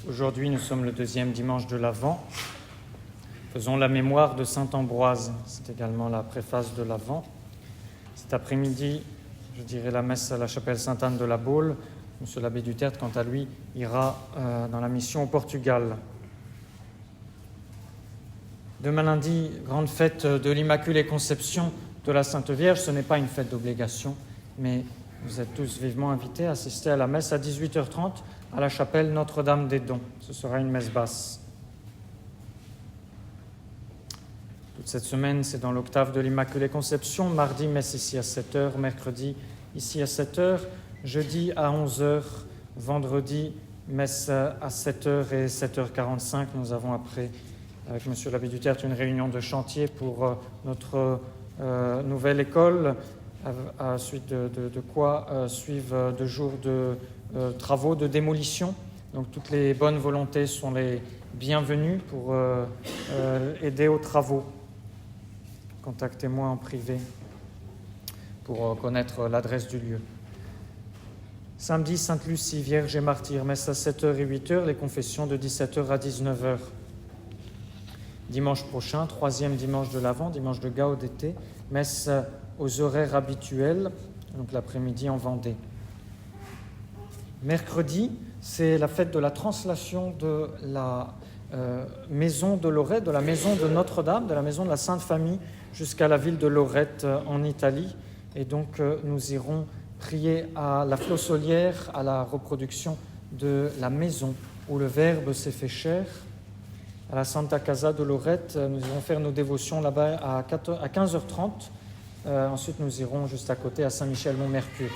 Aujourd'hui, nous sommes le deuxième dimanche de l'Avent. Faisons la mémoire de saint Ambroise. C'est également la préface de l'Avent. Cet après-midi, je dirai la messe à la chapelle Sainte-Anne de la Baule. Monsieur l'abbé Duterte, quant à lui, ira dans la mission au Portugal. Demain lundi, grande fête de l'Immaculée Conception de la Sainte Vierge. Ce n'est pas une fête d'obligation, mais vous êtes tous vivement invités à assister à la messe à 18h30 à la chapelle Notre-Dame des Dons. Ce sera une messe basse. Toute cette semaine, c'est dans l'octave de l'Immaculée Conception. Mardi, messe ici à 7h. Mercredi, ici à 7h. Jeudi à 11h. Vendredi, messe à 7h et 7h45. Nous avons après, avec monsieur l'abbé Duterte, une réunion de chantier pour notre nouvelle école, à suite de quoi suivent 2 jours de travaux de démolition. Donc toutes les bonnes volontés sont les bienvenues pour aider aux travaux. Contactez-moi en privé pour connaître l'adresse du lieu. Samedi, Sainte Lucie, Vierge et Martyre, messe à 7h et 8h, les confessions de 17h à 19h. Dimanche prochain, 3e dimanche de l'Avent, dimanche de Gaudete, messe aux horaires habituels, donc l'après-midi en Vendée. Mercredi, c'est la fête de la translation de la maison de Lorette, de la maison de Notre-Dame, de la maison de la Sainte Famille, jusqu'à la ville de Lorette en Italie. Et donc nous irons prier à la Flossolière, à la reproduction de la maison où le Verbe s'est fait chair. À la Santa Casa de Lorette, nous irons faire nos dévotions là-bas à 15h30. Ensuite, nous irons juste à côté à Saint-Michel-Mont-Mercure.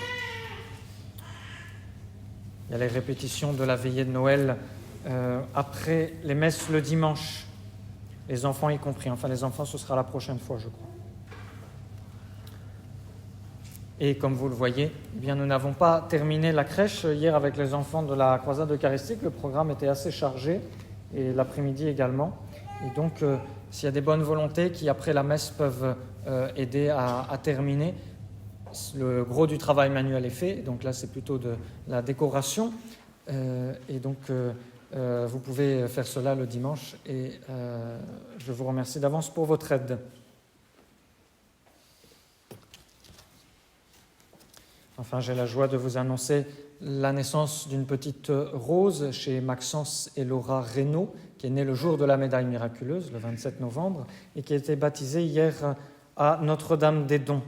Il y a les répétitions de la veillée de Noël après les messes le dimanche, les enfants y compris. Enfin, les enfants, ce sera la prochaine fois, je crois. Et comme vous le voyez, eh bien, nous n'avons pas terminé la crèche hier avec les enfants de la croisade eucharistique. Le programme était assez chargé, et l'après-midi également. Et donc, s'il y a des bonnes volontés qui, après la messe, peuvent aider à terminer, le gros du travail manuel est fait. Donc là, c'est plutôt de la décoration. Et donc, vous pouvez faire cela le dimanche. Et je vous remercie d'avance pour votre aide. Enfin, j'ai la joie de vous annoncer la naissance d'une petite Rose chez Maxence et Laura Reynaud, qui est née le jour de la médaille miraculeuse, le 27 novembre, et qui a été baptisée hier à Notre-Dame des Dons.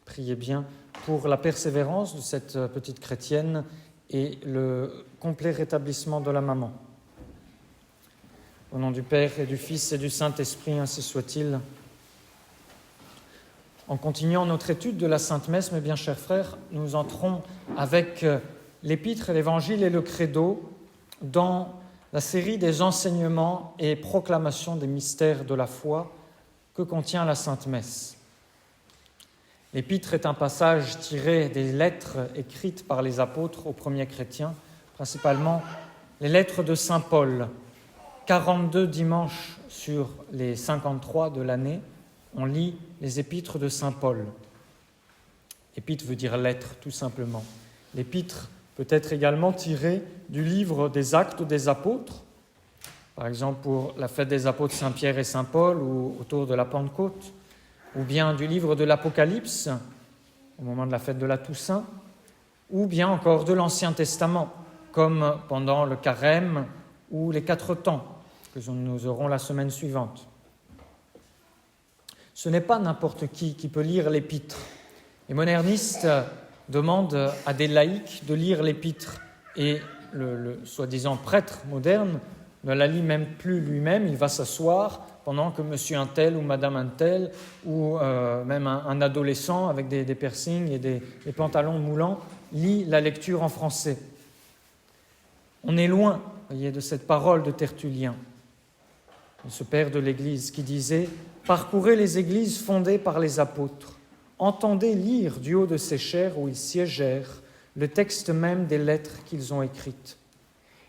Priez bien pour la persévérance de cette petite chrétienne et le complet rétablissement de la maman. Au nom du Père et du Fils et du Saint-Esprit, ainsi soit-il. En continuant notre étude de la Sainte Messe, mes bien chers frères, nous entrons avec l'Épître, l'Évangile et le Credo dans la série des enseignements et proclamations des mystères de la foi que contient la Sainte Messe. L'Épître est un passage tiré des lettres écrites par les apôtres aux premiers chrétiens, principalement les lettres de saint Paul. 42 dimanches sur les 53 de l'année, on lit les épîtres de saint Paul. Épître veut dire lettre, tout simplement. L'épître peut être également tiré du livre des Actes des Apôtres, par exemple pour la fête des apôtres Saint-Pierre et Saint-Paul ou autour de la Pentecôte, ou bien du livre de l'Apocalypse au moment de la fête de la Toussaint, ou bien encore de l'Ancien Testament, comme pendant le Carême ou les 4 temps que nous aurons la semaine suivante. Ce n'est pas n'importe qui peut lire l'Épître. Les modernistes demandent à des laïcs de lire l'Épître et le soi-disant prêtre moderne ne la lit même plus lui-même, il va s'asseoir pendant que monsieur un tel ou madame un tel ou même un adolescent avec des piercings et des pantalons moulants lit la lecture en français. On est loin, voyez, de cette parole de Tertullien, de ce père de l'Église qui disait « Parcourez les églises fondées par les apôtres, entendez lire du haut de ces chaires où ils siégèrent le texte même des lettres qu'ils ont écrites.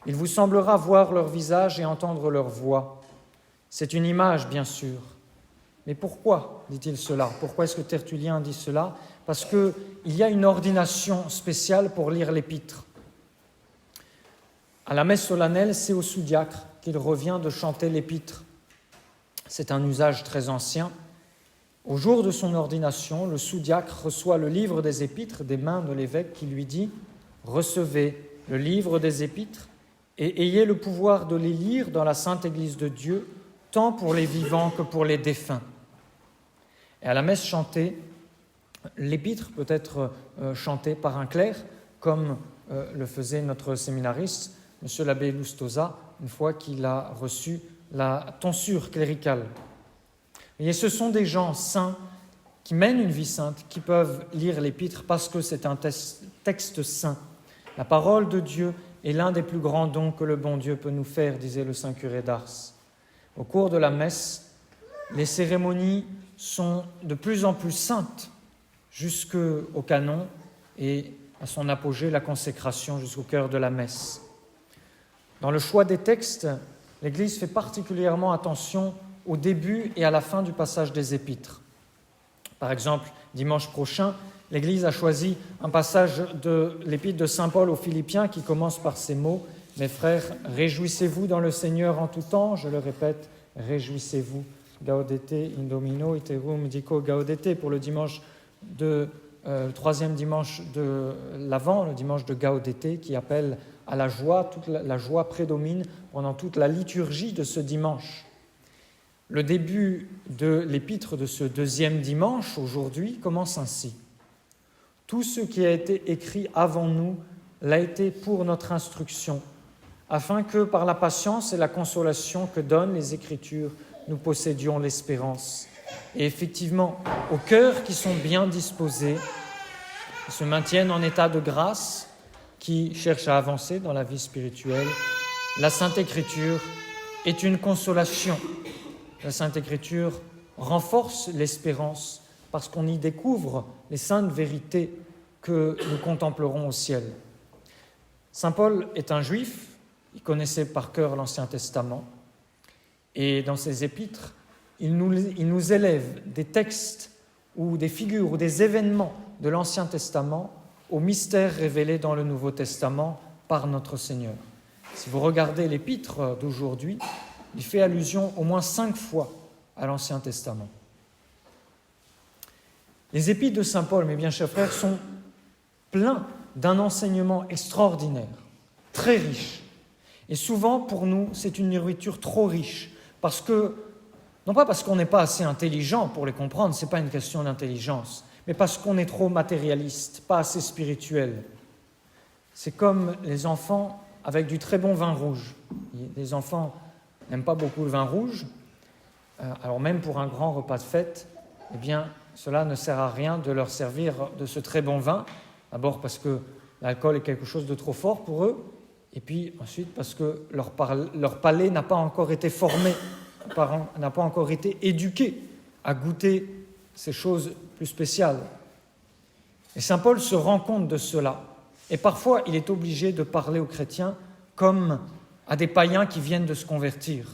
Il vous semblera voir leur visage et entendre leur voix. C'est une image, bien sûr. Mais pourquoi dit-il cela ? Pourquoi est-ce que Tertullien dit cela ? Parce qu'il y a une ordination spéciale pour lire l'Épître. À la messe solennelle, c'est au sous-diacre qu'il revient de chanter l'épître. C'est un usage très ancien. Au jour de son ordination, le sous-diacre reçoit le livre des épîtres des mains de l'évêque qui lui dit « Recevez le livre des épîtres et ayez le pouvoir de les lire dans la Sainte Église de Dieu, tant pour les vivants que pour les défunts. » Et à la messe chantée, l'épître peut être chanté par un clerc, comme le faisait notre séminariste, M. l'abbé Lustosa, une fois qu'il a reçu la tonsure cléricale. Et ce sont des gens saints qui mènent une vie sainte, qui peuvent lire l'épître parce que c'est un texte saint. La parole de Dieu est l'un des plus grands dons que le bon Dieu peut nous faire, disait le saint curé d'Ars. Au cours de la messe, les cérémonies sont de plus en plus saintes, jusqu'au canon et à son apogée, la consécration jusqu'au cœur de la messe. Dans le choix des textes, l'Église fait particulièrement attention au début et à la fin du passage des épîtres. Par exemple, dimanche prochain, l'Église a choisi un passage de l'épître de saint Paul aux Philippiens qui commence par ces mots « Mes frères, réjouissez-vous dans le Seigneur en tout temps », je le répète, réjouissez-vous. Gaudete in Domino iterum dico gaudete pour le dimanche le troisième dimanche de l'Avent, le dimanche de Gaudete, qui appelle à la joie. Toute la joie prédomine pendant toute la liturgie de ce dimanche. Le début de l'épître de ce deuxième dimanche, aujourd'hui, commence ainsi. « Tout ce qui a été écrit avant nous l'a été pour notre instruction, afin que, par la patience et la consolation que donnent les Écritures, nous possédions l'espérance. » Et effectivement, aux cœurs qui sont bien disposés, qui se maintiennent en état de grâce, qui cherchent à avancer dans la vie spirituelle, la Sainte Écriture est une consolation. La Sainte Écriture renforce l'espérance parce qu'on y découvre les saintes vérités que nous contemplerons au ciel. Saint Paul est un juif, il connaissait par cœur l'Ancien Testament, et dans ses épîtres, il nous élève des textes ou des figures ou des événements de l'Ancien Testament aux mystères révélés dans le Nouveau Testament par notre Seigneur. Si vous regardez l'épître d'aujourd'hui, il fait allusion au moins 5 fois à l'Ancien Testament. Les épîtres de saint Paul, mes bien chers frères, sont pleins d'un enseignement extraordinaire, très riche. Et souvent, pour nous, c'est une nourriture trop riche, parce que, non pas parce qu'on n'est pas assez intelligent pour les comprendre, ce n'est pas une question d'intelligence, mais parce qu'on est trop matérialiste, pas assez spirituel. C'est comme les enfants avec du très bon vin rouge. Les enfants n'aiment pas beaucoup le vin rouge, alors même pour un grand repas de fête, eh bien, cela ne sert à rien de leur servir de ce très bon vin, d'abord parce que l'alcool est quelque chose de trop fort pour eux, et puis ensuite parce que leur palais n'a pas encore été formé, n'a pas encore été éduqué à goûter ces choses plus spéciales. Et saint Paul se rend compte de cela, et parfois il est obligé de parler aux chrétiens comme à des païens qui viennent de se convertir.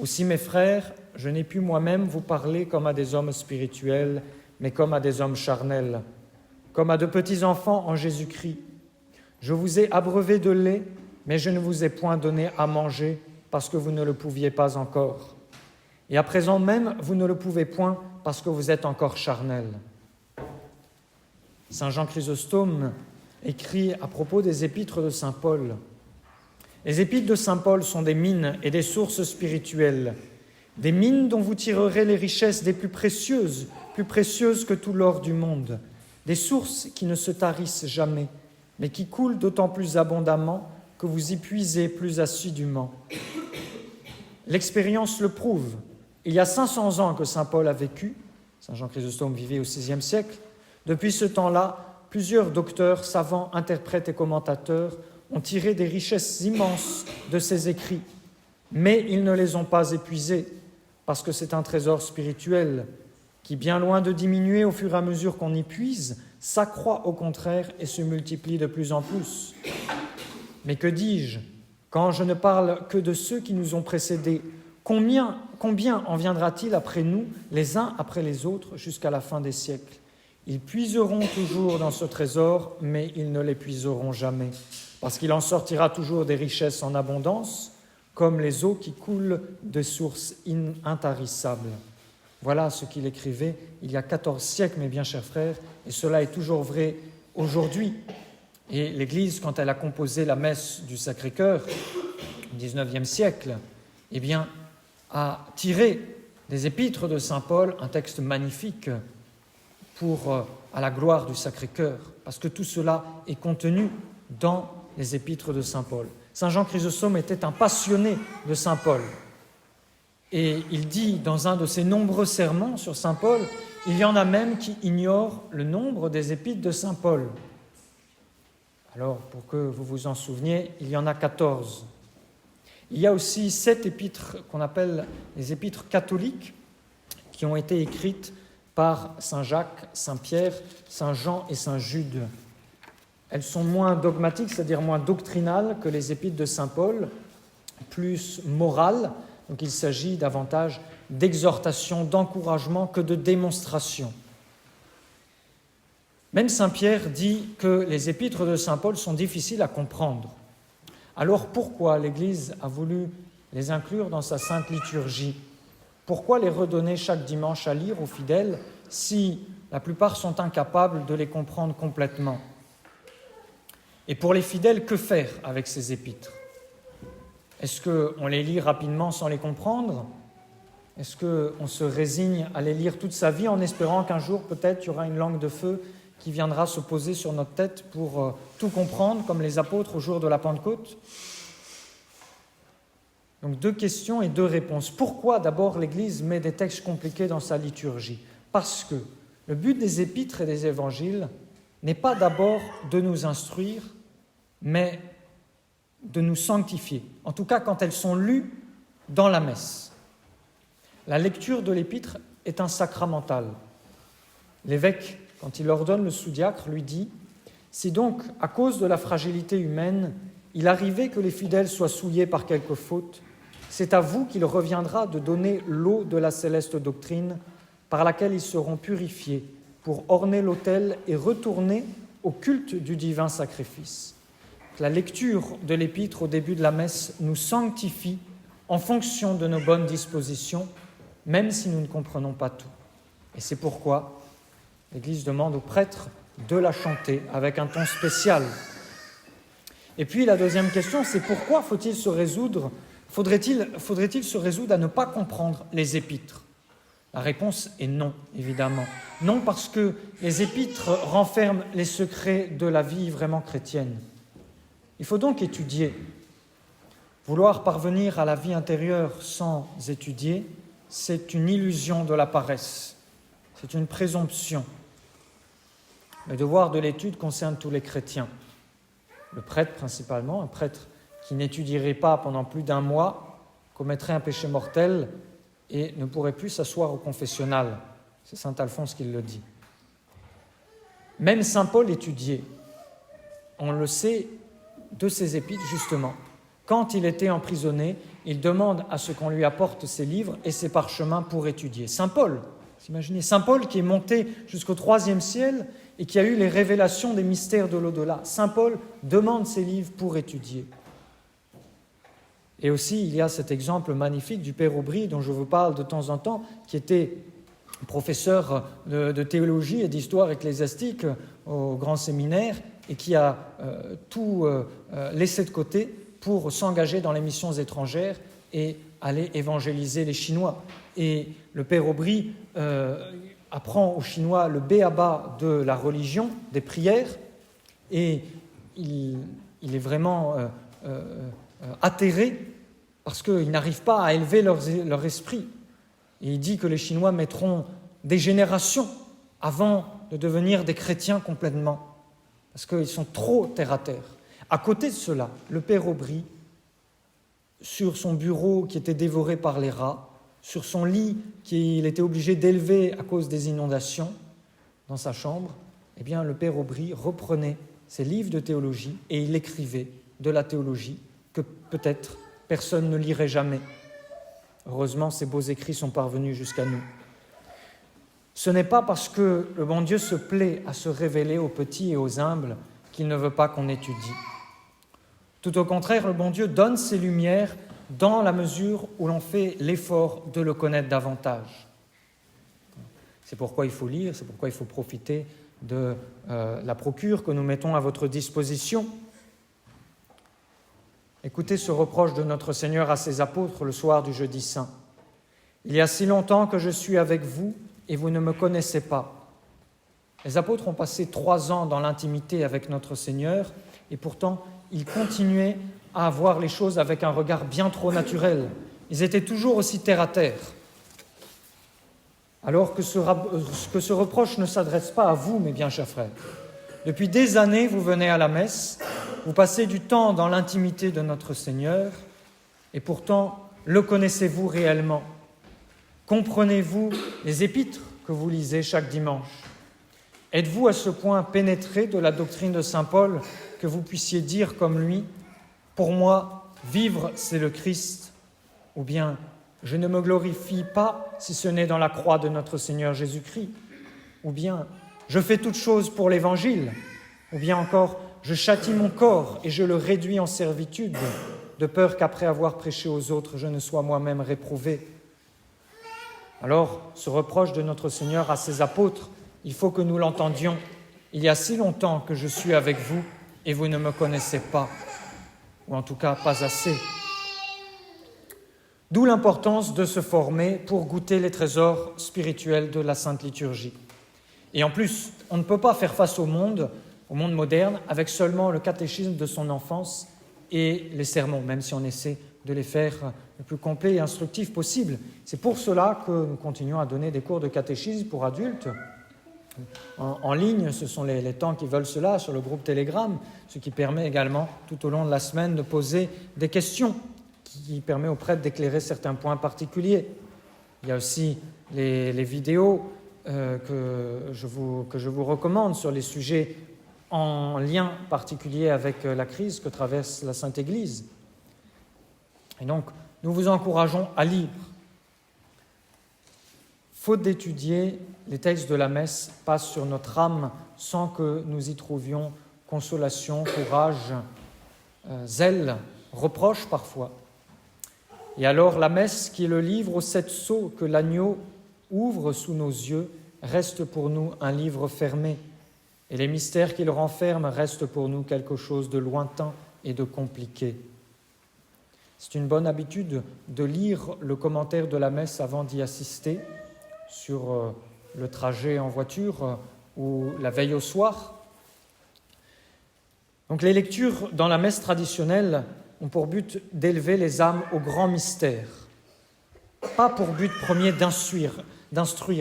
Aussi, mes frères, je n'ai pu moi-même vous parler comme à des hommes spirituels, mais comme à des hommes charnels, comme à de petits enfants en Jésus-Christ. Je vous ai abreuvé de lait, mais je ne vous ai point donné à manger, parce que vous ne le pouviez pas encore. Et à présent même, vous ne le pouvez point, parce que vous êtes encore charnels. Saint Jean Chrysostome écrit à propos des épîtres de saint Paul. Les épîtres de saint Paul sont des mines et des sources spirituelles, des mines dont vous tirerez les richesses des plus précieuses que tout l'or du monde, des sources qui ne se tarissent jamais, mais qui coulent d'autant plus abondamment que vous y puisez plus assidûment. L'expérience le prouve. Il y a 500 ans que saint Paul a vécu, saint Jean Chrysostome vivait au VIe siècle. Depuis ce temps-là, plusieurs docteurs, savants, interprètes et commentateurs ont tiré des richesses immenses de ses écrits, mais ils ne les ont pas épuisés, parce que c'est un trésor spirituel qui, bien loin de diminuer au fur et à mesure qu'on y puise, s'accroît au contraire et se multiplie de plus en plus. Mais que dis-je, quand je ne parle que de ceux qui nous ont précédés, combien en viendra-t-il après nous, les uns après les autres, jusqu'à la fin des siècles ? Ils puiseront toujours dans ce trésor, mais ils ne l'épuiseront jamais, parce qu'il en sortira toujours des richesses en abondance, comme les eaux qui coulent de sources intarissables. Voilà ce qu'il écrivait il y a 14 siècles, mes bien chers frères, et cela est toujours vrai aujourd'hui. Et l'Église, quand elle a composé la messe du Sacré-Cœur, au XIXe siècle, eh bien, a tiré des épîtres de saint Paul un texte magnifique à la gloire du Sacré-Cœur, parce que tout cela est contenu dans les épîtres de saint Paul. Saint Jean Chrysostome était un passionné de saint Paul. Et il dit dans un de ses nombreux sermons sur saint Paul, il y en a même qui ignorent le nombre des épîtres de saint Paul. Alors, pour que vous vous en souveniez, il y en a 14. Il y a aussi 7 épîtres qu'on appelle les épîtres catholiques qui ont été écrites par saint Jacques, saint Pierre, saint Jean et saint Jude. Elles sont moins dogmatiques, c'est-à-dire moins doctrinales que les épîtres de saint Paul, plus morales. Donc il s'agit davantage d'exhortation, d'encouragement que de démonstration. Même saint Pierre dit que les épîtres de saint Paul sont difficiles à comprendre. Alors pourquoi l'Église a voulu les inclure dans sa sainte liturgie? Pourquoi les redonner chaque dimanche à lire aux fidèles si la plupart sont incapables de les comprendre complètement? Et pour les fidèles, que faire avec ces épîtres? Est-ce qu'on les lit rapidement sans les comprendre? Est-ce qu'on se résigne à les lire toute sa vie en espérant qu'un jour peut-être il y aura une langue de feu qui viendra se poser sur notre tête pour tout comprendre, comme les apôtres au jour de la Pentecôte? Donc 2 questions et 2 réponses. Pourquoi d'abord l'Église met des textes compliqués dans sa liturgie? Parce que le but des épîtres et des évangiles n'est pas d'abord de nous instruire, mais de nous sanctifier, en tout cas quand elles sont lues dans la messe. La lecture de l'épître est un sacramental. L'évêque, quand il ordonne le sous-diacre, lui dit « Si donc, à cause de la fragilité humaine, il arrivait que les fidèles soient souillés par quelque faute, c'est à vous qu'il reviendra de donner l'eau de la céleste doctrine par laquelle ils seront purifiés pour orner l'autel et retourner au culte du divin sacrifice. » La lecture de l'épître au début de la messe nous sanctifie en fonction de nos bonnes dispositions, même si nous ne comprenons pas tout. Et c'est pourquoi l'Église demande aux prêtres de la chanter avec un ton spécial. Et puis la deuxième question, c'est pourquoi faudrait-il se résoudre à ne pas comprendre les épîtres? La réponse est non, évidemment. Non, parce que les épîtres renferment les secrets de la vie vraiment chrétienne. Il faut donc étudier. Vouloir parvenir à la vie intérieure sans étudier, c'est une illusion de la paresse, c'est une présomption. Le devoir de l'étude concerne tous les chrétiens. Le prêtre principalement, un prêtre qui n'étudierait pas pendant plus d'1 mois commettrait un péché mortel et ne pourrait plus s'asseoir au confessionnal. C'est saint Alphonse qui le dit. Même saint Paul étudiait. On le sait de ses épîtres, justement. Quand il était emprisonné, il demande à ce qu'on lui apporte ses livres et ses parchemins pour étudier. Saint Paul, vous imaginez, Saint Paul qui est monté jusqu'au 3e ciel et qui a eu les révélations des mystères de l'au-delà. Saint Paul demande ses livres pour étudier. Et aussi, il y a cet exemple magnifique du père Aubry, dont je vous parle de temps en temps, qui était professeur de théologie et d'histoire ecclésiastique au grand séminaire et qui a tout laissé de côté pour s'engager dans les missions étrangères et aller évangéliser les Chinois. Et le père Aubry apprend aux Chinois le b.a.-ba de la religion, des prières, et il est vraiment atterré parce qu'il n'arrive pas à élever leur esprit. Et il dit que les Chinois mettront des générations avant de devenir des chrétiens complètement, parce qu'ils sont trop terre-à-terre. À côté de cela, le père Aubry, sur son bureau qui était dévoré par les rats, sur son lit qu'il était obligé d'élever à cause des inondations dans sa chambre, eh bien, le père Aubry reprenait ses livres de théologie et il écrivait de la théologie que peut-être personne ne lirait jamais. Heureusement, ces beaux écrits sont parvenus jusqu'à nous. Ce n'est pas parce que le bon Dieu se plaît à se révéler aux petits et aux humbles qu'il ne veut pas qu'on étudie. Tout au contraire, le bon Dieu donne ses lumières dans la mesure où l'on fait l'effort de le connaître davantage. C'est pourquoi il faut lire, c'est pourquoi il faut profiter de la procure que nous mettons à votre disposition. Écoutez ce reproche de notre Seigneur à ses apôtres le soir du jeudi saint. « Il y a si longtemps que je suis avec vous et vous ne me connaissez pas. » Les apôtres ont passé 3 ans dans l'intimité avec notre Seigneur et pourtant ils continuaient à voir les choses avec un regard bien trop naturel. Ils étaient toujours aussi terre à terre. Alors que ce reproche ne s'adresse pas à vous, mes bien chers frères. Depuis des années, vous venez à la messe, vous passez du temps dans l'intimité de notre Seigneur, et pourtant, le connaissez-vous réellement? Comprenez-vous les épîtres que vous lisez chaque dimanche? Êtes-vous à ce point pénétré de la doctrine de saint Paul que vous puissiez dire comme lui, « Pour moi, vivre, c'est le Christ » ou bien « Je ne me glorifie pas si ce n'est dans la croix de notre Seigneur Jésus-Christ » ou bien « Je fais toutes choses pour l'Évangile » ou bien encore « Je châtie mon corps et je le réduis en servitude, de peur qu'après avoir prêché aux autres, je ne sois moi-même réprouvé. » Alors, ce reproche de notre Seigneur à ses apôtres, il faut que nous l'entendions. Il y a si longtemps que je suis avec vous et vous ne me connaissez pas, ou en tout cas pas assez. D'où l'importance de se former pour goûter les trésors spirituels de la Sainte Liturgie. Et en plus, on ne peut pas faire face au monde moderne, avec seulement le catéchisme de son enfance et les sermons, même si on essaie de les faire le plus complet et instructif possible. C'est pour cela que nous continuons à donner des cours de catéchisme pour adultes. En ligne, ce sont les temps qui veulent cela, sur le groupe Telegram, ce qui permet également, tout au long de la semaine, de poser des questions, qui permet aux prêtres d'éclairer certains points particuliers. Il y a aussi les vidéos que je vous recommande sur les sujets en lien particulier avec la crise que traverse la Sainte Église. Et donc, nous vous encourageons à lire. Faute d'étudier, les textes de la messe passent sur notre âme sans que nous y trouvions consolation, courage, zèle, reproche parfois. Et alors la messe, qui est le livre aux 7 sceaux que l'agneau ouvre sous nos yeux, reste pour nous un livre fermé. Et les mystères qu'il renferme restent pour nous quelque chose de lointain et de compliqué. C'est une bonne habitude de lire le commentaire de la messe avant d'y assister, sur le trajet en voiture ou la veille au soir. Donc les lectures dans la messe traditionnelle ont pour but d'élever les âmes au grand mystère, pas pour but premier d'instruire.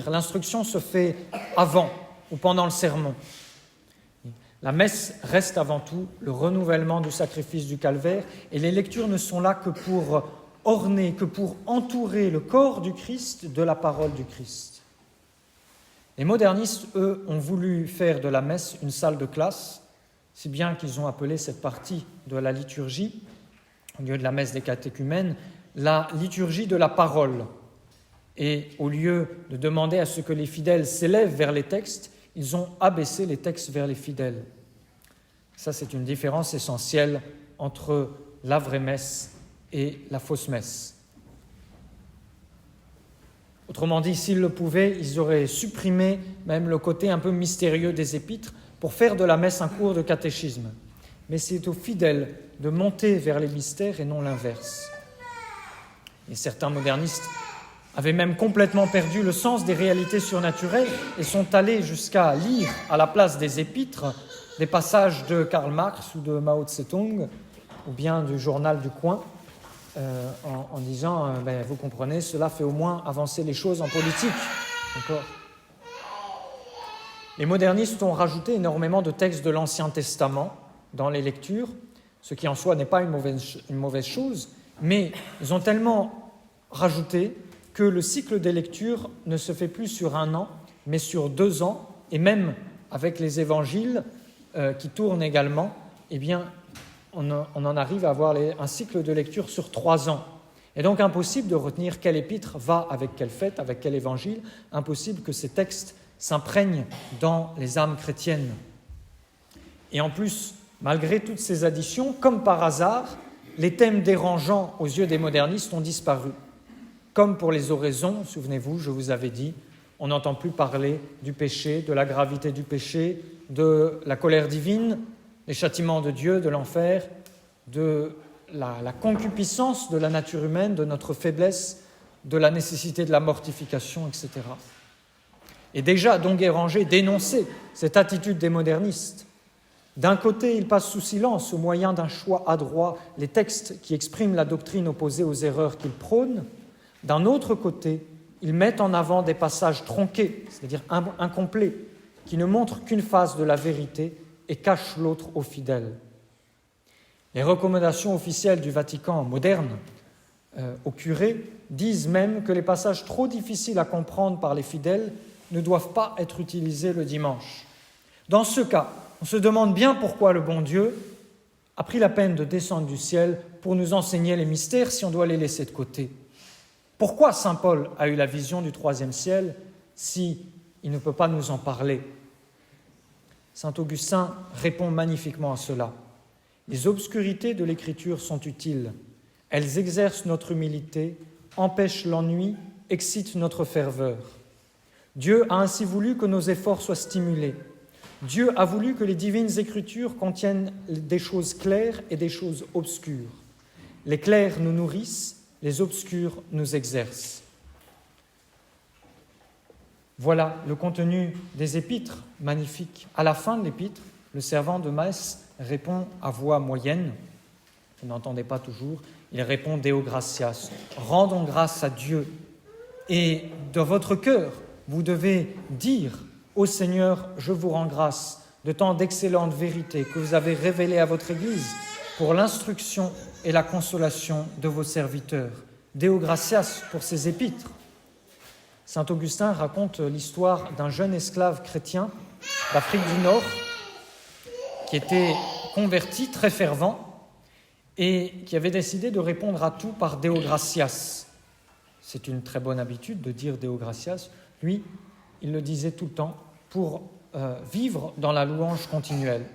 L'instruction se fait avant ou pendant le sermon. La messe reste avant tout le renouvellement du sacrifice du calvaire et les lectures ne sont là que pour orner, que pour entourer le corps du Christ de la parole du Christ. Les modernistes, eux, ont voulu faire de la messe une salle de classe, si bien qu'ils ont appelé cette partie de la liturgie, au lieu de la messe des catéchumènes, la liturgie de la parole. Et au lieu de demander à ce que les fidèles s'élèvent vers les textes, ils ont abaissé les textes vers les fidèles. Ça, c'est une différence essentielle entre la vraie messe et la fausse messe. Autrement dit, s'ils le pouvaient, ils auraient supprimé même le côté un peu mystérieux des épîtres pour faire de la messe un cours de catéchisme. Mais c'est aux fidèles de monter vers les mystères et non l'inverse. Et certains modernistes avaient même complètement perdu le sens des réalités surnaturelles et sont allés jusqu'à lire à la place des épîtres des passages de Karl Marx ou de Mao Tse-tung ou bien du journal du coin en disant vous comprenez, cela fait au moins avancer les choses en politique. D'accord ? Les modernistes ont rajouté énormément de textes de l'Ancien Testament dans les lectures, ce qui en soi n'est pas une mauvaise chose, mais ils ont tellement rajouté que le cycle des lectures ne se fait plus sur 1 an, mais sur 2 ans, et même avec les évangiles qui tournent également, eh bien, on en arrive à avoir un cycle de lecture sur 3 ans. Et donc impossible de retenir quel épître va avec quelle fête, avec quel évangile, impossible que ces textes s'imprègnent dans les âmes chrétiennes. Et en plus Malgré toutes ces additions, comme par hasard, les thèmes dérangeants aux yeux des modernistes ont disparu. Comme pour les oraisons, souvenez-vous, je vous avais dit, on n'entend plus parler du péché, de la gravité du péché, de la colère divine, des châtiments de Dieu, de l'enfer, de la concupiscence de la nature humaine, de notre faiblesse, de la nécessité de la mortification, etc. Et déjà, Don Guéranger dénonçait cette attitude des modernistes. D'un côté, il passe sous silence, au moyen d'un choix adroit, les textes qui expriment la doctrine opposée aux erreurs qu'il prône. D'un autre côté, il met en avant des passages tronqués, c'est-à-dire incomplets, qui ne montrent qu'une face de la vérité et cachent l'autre aux fidèles. Les recommandations officielles du Vatican moderne aux curés disent même que les passages trop difficiles à comprendre par les fidèles ne doivent pas être utilisés le dimanche. Dans ce cas, on se demande bien pourquoi le bon Dieu a pris la peine de descendre du ciel pour nous enseigner les mystères si on doit les laisser de côté. Pourquoi saint Paul a eu la vision du troisième ciel si il ne peut pas nous en parler? Saint Augustin répond magnifiquement à cela. Les obscurités de l'Écriture sont utiles. Elles exercent notre humilité, empêchent l'ennui, excitent notre ferveur. Dieu a ainsi voulu que nos efforts soient stimulés. Dieu a voulu que les divines Écritures contiennent des choses claires et des choses obscures. Les clairs nous nourrissent, les obscurs nous exercent. Voilà le contenu des épîtres magnifiques. À la fin de l'épître, le servant de Metz répond à voix moyenne. Vous n'entendez pas toujours. Il répond Deo gratias. Rendons grâce à Dieu. Et de votre cœur, vous devez dire Ô Seigneur, je vous rends grâce de tant d'excellentes vérités que vous avez révélées à votre Église pour l'instruction et la consolation de vos serviteurs. Deo gratias pour ces épîtres. Saint Augustin raconte l'histoire d'un jeune esclave chrétien d'Afrique du Nord qui était converti, très fervent, et qui avait décidé de répondre à tout par Deo gratias. C'est une très bonne habitude de dire Deo gratias. Lui, il le disait tout le temps pour vivre dans la louange continuelle.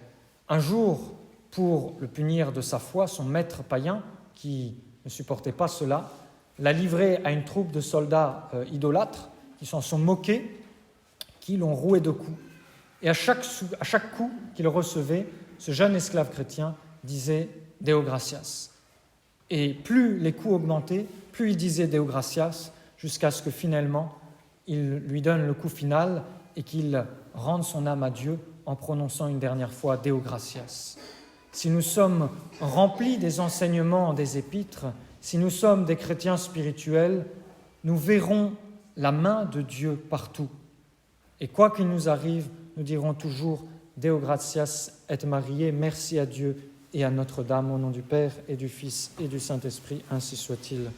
Un jour, pour le punir de sa foi, son maître païen, qui ne supportait pas cela, l'a livré à une troupe de soldats idolâtres qui s'en sont moqués, qui l'ont roué de coups. Et à chaque coup qu'il recevait, ce jeune esclave chrétien disait « Deo gratias ». Et plus les coups augmentaient, plus il disait « Deo gratias », jusqu'à ce que finalement, il lui donne le coup final et qu'il rende son âme à Dieu en prononçant une dernière fois « Deo gratias ». Si nous sommes remplis des enseignements des épîtres, si nous sommes des chrétiens spirituels, nous verrons la main de Dieu partout. Et quoi qu'il nous arrive, nous dirons toujours « Deo gratias et Mariae », merci à Dieu et à Notre-Dame, au nom du Père et du Fils et du Saint-Esprit, ainsi soit-il.